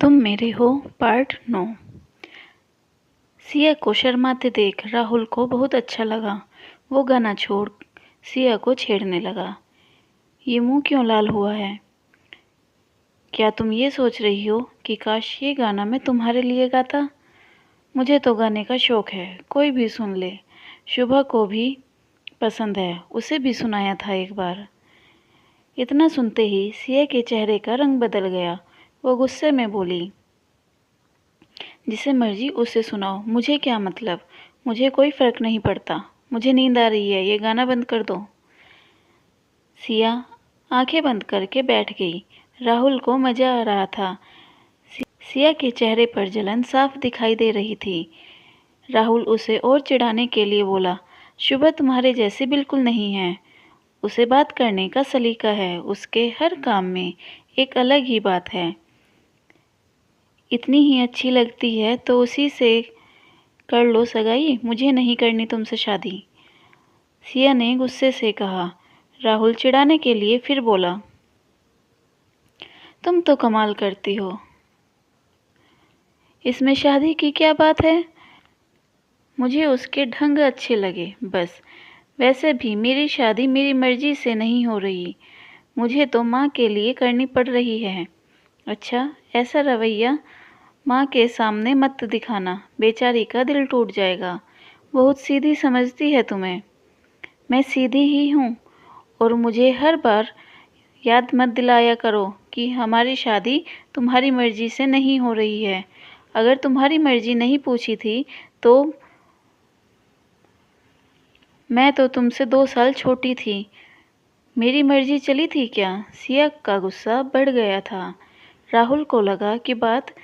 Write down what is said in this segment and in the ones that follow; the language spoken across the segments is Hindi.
तुम मेरे हो पार्ट 9। सिया को शर्माते देख राहुल को बहुत अच्छा लगा। वो गाना छोड़ सिया को छेड़ने लगा। ये मुंह क्यों लाल हुआ है? क्या तुम ये सोच रही हो कि काश ये गाना मैं तुम्हारे लिए गाता? मुझे तो गाने का शौक है, कोई भी सुन ले। शुभा को भी पसंद है, उसे भी सुनाया था एक बार। इतना सुनते ही सिया के चेहरे का रंग बदल गया। वो गुस्से में बोली, जिसे मर्जी उसे सुनाओ, मुझे क्या मतलब? मुझे कोई फ़र्क नहीं पड़ता। मुझे नींद आ रही है, ये गाना बंद कर दो। सिया आंखें बंद करके बैठ गई। राहुल को मज़ा आ रहा था। सिया के चेहरे पर जलन साफ दिखाई दे रही थी। राहुल उसे और चिढ़ाने के लिए बोला, शुभा तुम्हारे जैसी बिल्कुल नहीं है। उसे बात करने का सलीका है, उसके हर काम में एक अलग ही बात है। इतनी ही अच्छी लगती है तो उसी से कर लो सगाई, मुझे नहीं करनी तुमसे शादी। सिया ने गुस्से से कहा। राहुल चिढ़ाने के लिए फिर बोला, तुम तो कमाल करती हो, इसमें शादी की क्या बात है? मुझे उसके ढंग अच्छे लगे बस। वैसे भी मेरी शादी मेरी मर्जी से नहीं हो रही, मुझे तो माँ के लिए करनी पड़ रही है। अच्छा, ऐसा रवैया माँ के सामने मत दिखाना, बेचारी का दिल टूट जाएगा। बहुत सीधी समझती है तुम्हें। मैं सीधी ही हूँ, और मुझे हर बार याद मत दिलाया करो कि हमारी शादी तुम्हारी मर्जी से नहीं हो रही है। अगर तुम्हारी मर्जी नहीं पूछी थी तो मैं तो तुमसे 2 साल छोटी थी। मेरी मर्जी चली थी क्या? सिया का गुस्सा बढ़ गया था। राहुल को लगा कि बात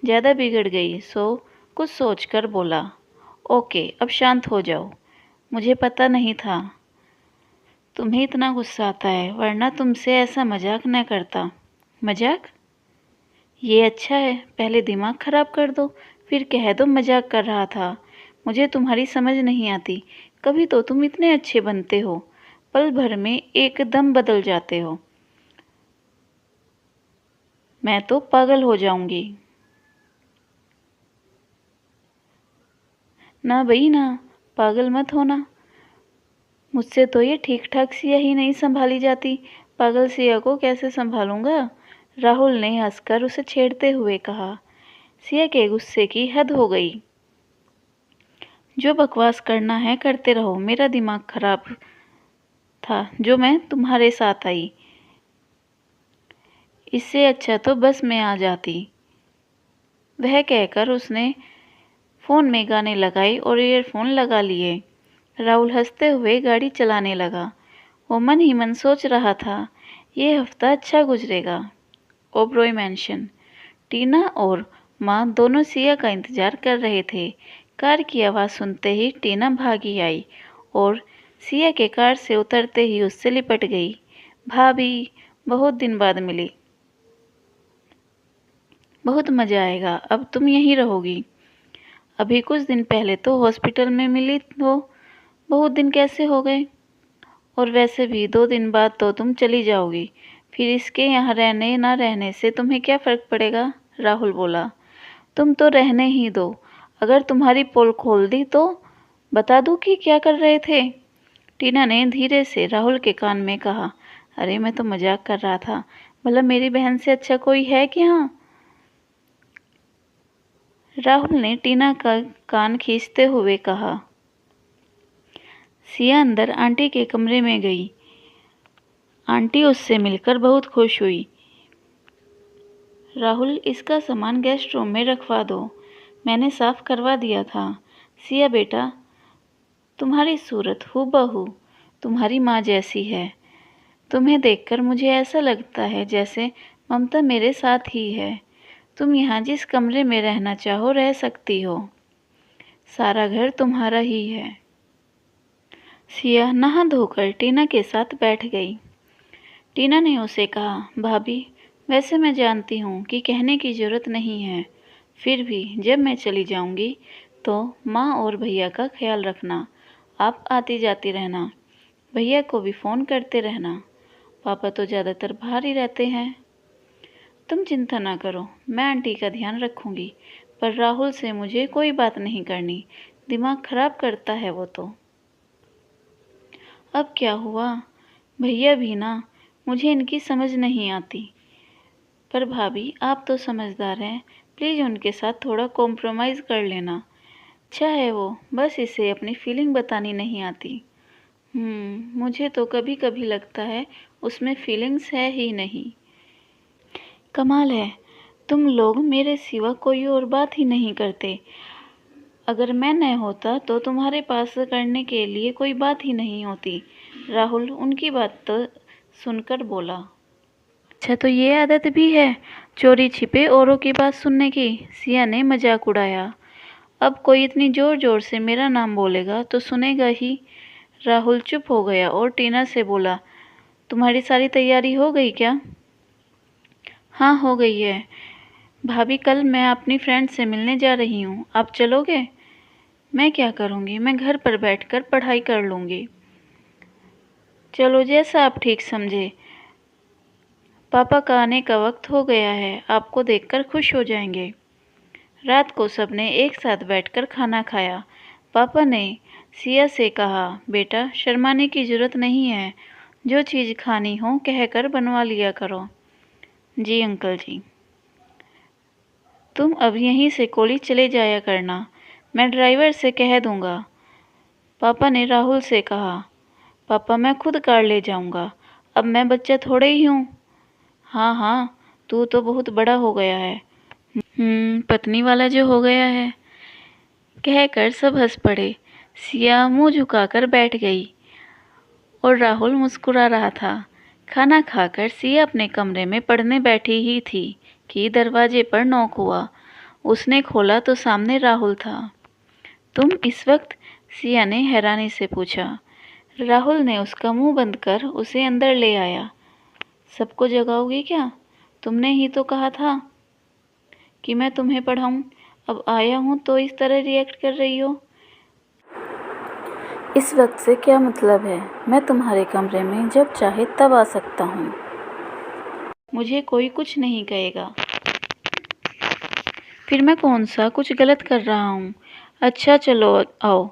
ज़्यादा बिगड़ गई, सो कुछ सोचकर बोला, ओके अब शांत हो जाओ। मुझे पता नहीं था तुम्हें इतना गुस्सा आता है, वरना तुमसे ऐसा मजाक न करता। मजाक? ये अच्छा है, पहले दिमाग खराब कर दो, फिर कह दो मजाक कर रहा था। मुझे तुम्हारी समझ नहीं आती। कभी तो तुम इतने अच्छे बनते हो, पल भर में एकदम बदल जाते हो। मैं तो पागल हो जाऊंगी। ना भई ना, पागल मत होना। मुझसे तो ये ठीक ठाक सिया ही नहीं संभाली जाती, पागल सिया को कैसे संभालूंगा? राहुल ने हंसकर उसे छेड़ते हुए कहा। सिया के गुस्से की हद हो गई। जो बकवास करना है करते रहो, मेरा दिमाग खराब था जो मैं तुम्हारे साथ आई। इससे अच्छा तो बस मैं आ जाती। वह कहकर उसने फ़ोन में गाने लगाए और ईयरफोन लगा लिए। राहुल हंसते हुए गाड़ी चलाने लगा। वो मन ही मन सोच रहा था, ये हफ्ता अच्छा गुजरेगा। ओबरॉय मैंशन। टीना और माँ दोनों सिया का इंतजार कर रहे थे। कार की आवाज़ सुनते ही टीना भागी आई और सिया के कार से उतरते ही उससे लिपट गई। भाभी, बहुत दिन बाद मिली। बहुत मज़ा आएगा, अब तुम यहीं रहोगी। अभी कुछ दिन पहले तो हॉस्पिटल में मिली हो, बहुत दिन कैसे हो गए? और वैसे भी 2 दिन बाद तो तुम चली जाओगी, फिर इसके यहाँ रहने ना रहने से तुम्हें क्या फ़र्क पड़ेगा? राहुल बोला। तुम तो रहने ही दो, अगर तुम्हारी पोल खोल दी तो बता दूँ कि क्या कर रहे थे? टीना ने धीरे से राहुल के कान में कहा। अरे मैं तो मजाक कर रहा था, भला मेरी बहन से अच्छा कोई है कि? हाँ। राहुल ने टीना का कान खींचते हुए कहा। सिया अंदर आंटी के कमरे में गई। आंटी उससे मिलकर बहुत खुश हुई। राहुल, इसका सामान गेस्ट रूम में रखवा दो, मैंने साफ करवा दिया था। सिया बेटा, तुम्हारी सूरत हूबहू तुम्हारी माँ जैसी है। तुम्हें देखकर मुझे ऐसा लगता है जैसे ममता मेरे साथ ही है। तुम यहाँ जिस कमरे में रहना चाहो रह सकती हो, सारा घर तुम्हारा ही है। सिया नहा धोकर टीना के साथ बैठ गई। टीना ने उसे कहा, भाभी, वैसे मैं जानती हूँ कि कहने की ज़रूरत नहीं है, फिर भी जब मैं चली जाऊँगी तो माँ और भैया का ख्याल रखना। आप आती जाती रहना, भैया को भी फ़ोन करते रहना। पापा तो ज़्यादातर बाहर ही रहते हैं। तुम चिंता ना करो, मैं आंटी का ध्यान रखूंगी, पर राहुल से मुझे कोई बात नहीं करनी, दिमाग खराब करता है वो तो। अब क्या हुआ? भैया भी ना, मुझे इनकी समझ नहीं आती। पर भाभी, आप तो समझदार हैं, प्लीज़ उनके साथ थोड़ा कॉम्प्रोमाइज़ कर लेना। अच्छा है वो, बस इसे अपनी फीलिंग बतानी नहीं आती। मुझे तो कभी कभी लगता है उसमें फीलिंग्स है ही नहीं। कमाल है, तुम लोग मेरे सिवा कोई और बात ही नहीं करते। अगर मैं न होता तो तुम्हारे पास करने के लिए कोई बात ही नहीं होती। राहुल उनकी बात तो सुनकर बोला। अच्छा, तो ये आदत भी है चोरी छिपे औरों की बात सुनने की? सिया ने मजाक उड़ाया। अब कोई इतनी जोर जोर से मेरा नाम बोलेगा तो सुनेगा ही। राहुल चुप हो गया और टीना से बोला, तुम्हारी सारी तैयारी हो गई क्या? हाँ, हो गई है भाभी, कल मैं अपनी फ्रेंड से मिलने जा रही हूँ, आप चलोगे? मैं क्या करूँगी, मैं घर पर बैठकर पढ़ाई कर लूँगी। चलो, जैसा आप ठीक समझे। पापा का आने का वक्त हो गया है, आपको देखकर खुश हो जाएंगे। रात को सबने एक साथ बैठकर खाना खाया। पापा ने सिया से कहा, बेटा शर्माने की ज़रूरत नहीं है, जो चीज़ खानी हो कहकर बनवा लिया करो। जी अंकल जी। तुम अब यहीं से कॉलेज चले जाया करना, मैं ड्राइवर से कह दूंगा। पापा ने राहुल से कहा। पापा, मैं खुद कार ले जाऊंगा, अब मैं बच्चा थोड़े ही हूँ। हाँ हाँ, तू तो बहुत बड़ा हो गया है। पत्नी वाला जो हो गया है, कहकर सब हंस पड़े। सिया मुंह झुकाकर बैठ गई और राहुल मुस्कुरा रहा था। खाना खाकर सिया अपने कमरे में पढ़ने बैठी ही थी कि दरवाजे पर नॉक हुआ। उसने खोला तो सामने राहुल था। तुम इस वक्त? सिया ने हैरानी से पूछा। राहुल ने उसका मुंह बंद कर उसे अंदर ले आया। सबको जगाओगी क्या? तुमने ही तो कहा था कि मैं तुम्हें पढ़ाऊं, अब आया हूं तो इस तरह रिएक्ट कर रही हो। इस वक्त से क्या मतलब है? मैं तुम्हारे कमरे में जब चाहे तब आ सकता हूँ, मुझे कोई कुछ नहीं कहेगा। फिर मैं कौन सा कुछ गलत कर रहा हूँ? अच्छा चलो आओ,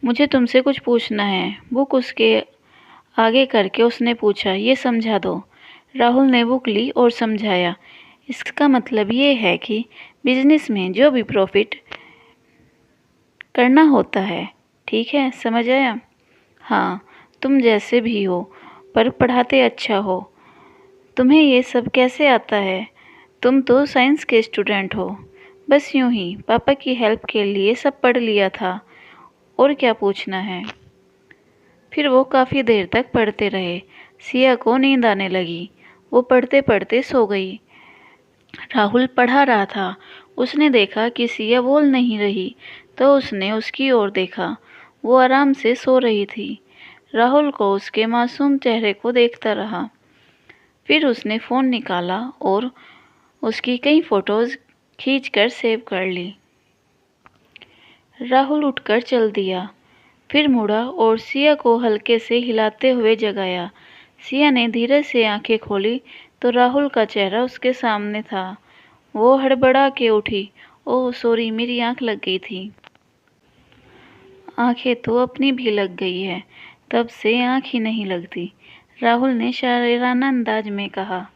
मुझे तुमसे कुछ पूछना है। बुक उसके आगे करके उसने पूछा, ये समझा दो। राहुल ने बुक ली और समझाया। इसका मतलब ये है कि बिजनेस में जो भी प्रॉफिट करना होता है, ठीक है, समझ आया? हाँ, तुम जैसे भी हो, पर पढ़ाते अच्छा हो। तुम्हें ये सब कैसे आता है? तुम तो साइंस के स्टूडेंट हो। बस यूं ही पापा की हेल्प के लिए सब पढ़ लिया था, और क्या पूछना है। फिर वो काफ़ी देर तक पढ़ते रहे। सिया को नींद आने लगी, वो पढ़ते पढ़ते सो गई। राहुल पढ़ा रहा था। उसने देखा कि सिया बोल नहीं रही, तो उसने उसकी ओर देखा। वो आराम से सो रही थी। राहुल को उसके मासूम चेहरे को देखता रहा। फिर उसने फ़ोन निकाला और उसकी कई फ़ोटोज़ खींचकर सेव कर ली। राहुल उठकर चल दिया, फिर मुड़ा और सिया को हल्के से हिलाते हुए जगाया। सिया ने धीरे से आंखें खोली तो राहुल का चेहरा उसके सामने था। वो हड़बड़ा के उठी। ओह सॉरी, मेरी आंख लग गई थी। आंखें तो अपनी भी लग गई है, तब से आंख ही नहीं लगती, राहुल ने शायराना अंदाज में कहा।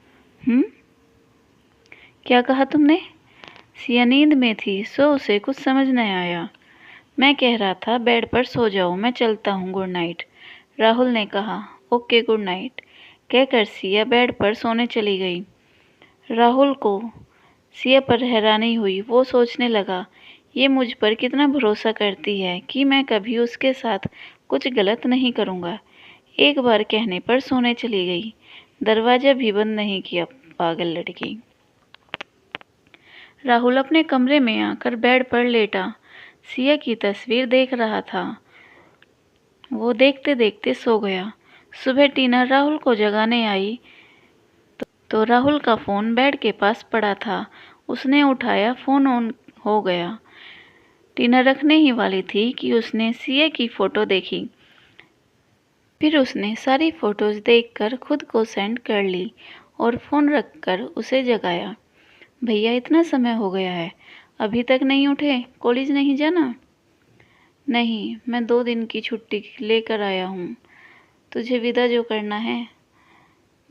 क्या कहा तुमने? सिया नींद में थी, सो उसे कुछ समझ नहीं आया। मैं कह रहा था बेड पर सो जाओ, मैं चलता हूँ, गुड नाइट, राहुल ने कहा। ओके, गुड नाइट, कहकर सिया बेड पर सोने चली गई। राहुल को सिया पर हैरानी हुई। वो सोचने लगा, ये मुझ पर कितना भरोसा करती है कि मैं कभी उसके साथ कुछ गलत नहीं करूँगा। एक बार कहने पर सोने चली गई, दरवाज़ा भी बंद नहीं किया, पागल लड़की। राहुल अपने कमरे में आकर बेड पर लेटा सिया की तस्वीर देख रहा था। वो देखते देखते सो गया। सुबह टीना राहुल को जगाने आई तो राहुल का फ़ोन बेड के पास पड़ा था। उसने उठाया, फ़ोन ऑन हो गया। टीना रखने ही वाली थी कि उसने सिया की फ़ोटो देखी। फिर उसने सारी फ़ोटोज़ देखकर खुद को सेंड कर ली और फ़ोन रखकर उसे जगाया। भैया इतना समय हो गया है, अभी तक नहीं उठे? कॉलेज नहीं जाना? नहीं, मैं 2 दिन की छुट्टी लेकर आया हूँ। तुझे विदा जो करना है?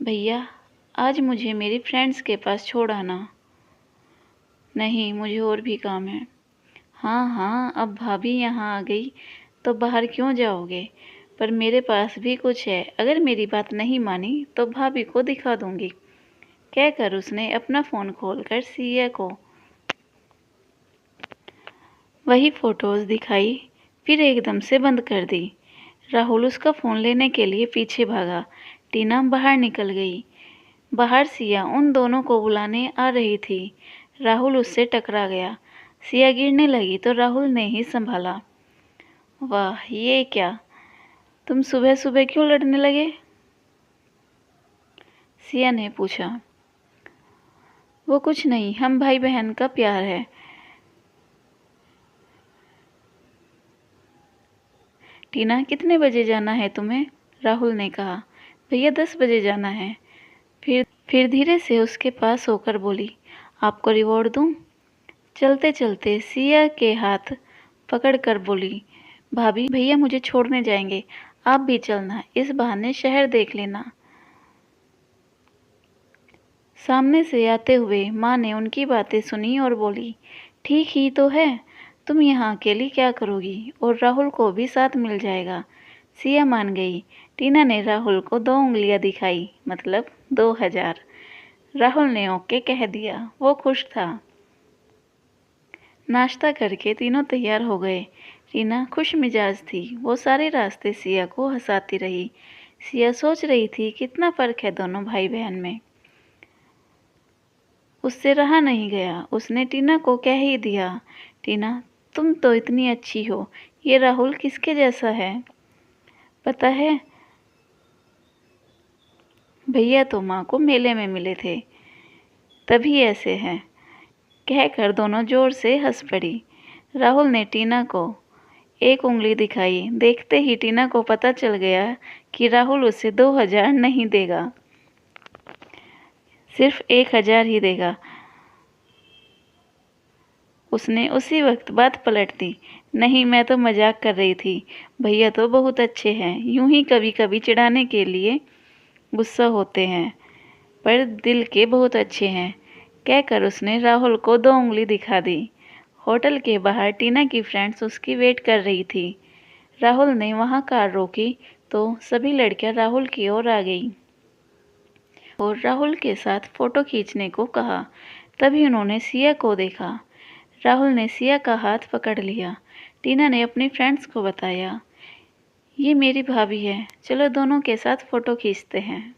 भैया आज मुझे मेरी फ्रेंड्स के पास छोड़ आना। नहीं, मुझे और भी काम है। हाँ हाँ, अब भाभी यहाँ आ गई तो बाहर क्यों जाओगे? पर मेरे पास भी कुछ है, अगर मेरी बात नहीं मानी तो भाभी को दिखा दूंगी। कहकर उसने अपना फ़ोन खोलकर सिया को वही फ़ोटोज़ दिखाई, फिर एकदम से बंद कर दी। राहुल उसका फ़ोन लेने के लिए पीछे भागा। टीना बाहर निकल गई। बाहर सिया उन दोनों को बुलाने आ रही थी। राहुल उससे टकरा गया। सिया गिरने लगी तो राहुल ने ही संभाला। वाह, ये क्या? तुम सुबह सुबह क्यों लड़ने लगे? सिया ने पूछा। वो कुछ नहीं, हम भाई बहन का प्यार है। टीना, कितने बजे जाना है तुम्हें? राहुल ने कहा। भैया 10 बजे जाना है। फिर धीरे से उसके पास होकर बोली, आपको रिवॉर्ड दूं? चलते चलते सिया के हाथ पकड़कर बोली, भाभी भैया मुझे छोड़ने जाएंगे, आप भी चलना, इस बहाने शहर देख लेना। सामने से आते हुए माँ ने उनकी बातें सुनी और बोली, ठीक ही तो है, तुम यहाँ अकेली क्या करोगी, और राहुल को भी साथ मिल जाएगा। सिया मान गई। टीना ने राहुल को 2 उंगलियाँ दिखाई, मतलब 2000। राहुल ने ओके कह दिया। वो खुश था। नाश्ता करके तीनों तैयार हो गए। टीना खुश मिजाज थी। वो सारे रास्ते सिया को हंसाती रही। सिया सोच रही थी कितना फ़र्क है दोनों भाई बहन में। उससे रहा नहीं गया, उसने टीना को कह ही दिया, टीना तुम तो इतनी अच्छी हो, ये राहुल किसके जैसा है? पता है, भैया तो माँ को मेले में मिले थे, तभी ऐसे हैं। कहकर दोनों जोर से हंस पड़ी। राहुल ने टीना को 1 उंगली दिखाई। देखते ही टीना को पता चल गया कि राहुल उसे 2000 नहीं देगा, सिर्फ 1000 ही देगा। उसने उसी वक्त बात पलट दी। नहीं, मैं तो मजाक कर रही थी, भैया तो बहुत अच्छे हैं, यूं ही कभी कभी चिढ़ाने के लिए गुस्सा होते हैं, पर दिल के बहुत अच्छे हैं। कहकर उसने राहुल को 2 उंगली दिखा दी। होटल के बाहर टीना की फ्रेंड्स उसकी वेट कर रही थी। राहुल ने वहां कार रोकी तो सभी लड़कियां राहुल की ओर आ गई और राहुल के साथ फ़ोटो खींचने को कहा। तभी उन्होंने सिया को देखा। राहुल ने सिया का हाथ पकड़ लिया। टीना ने अपनी फ्रेंड्स को बताया, ये मेरी भाभी है, चलो दोनों के साथ फ़ोटो खींचते हैं।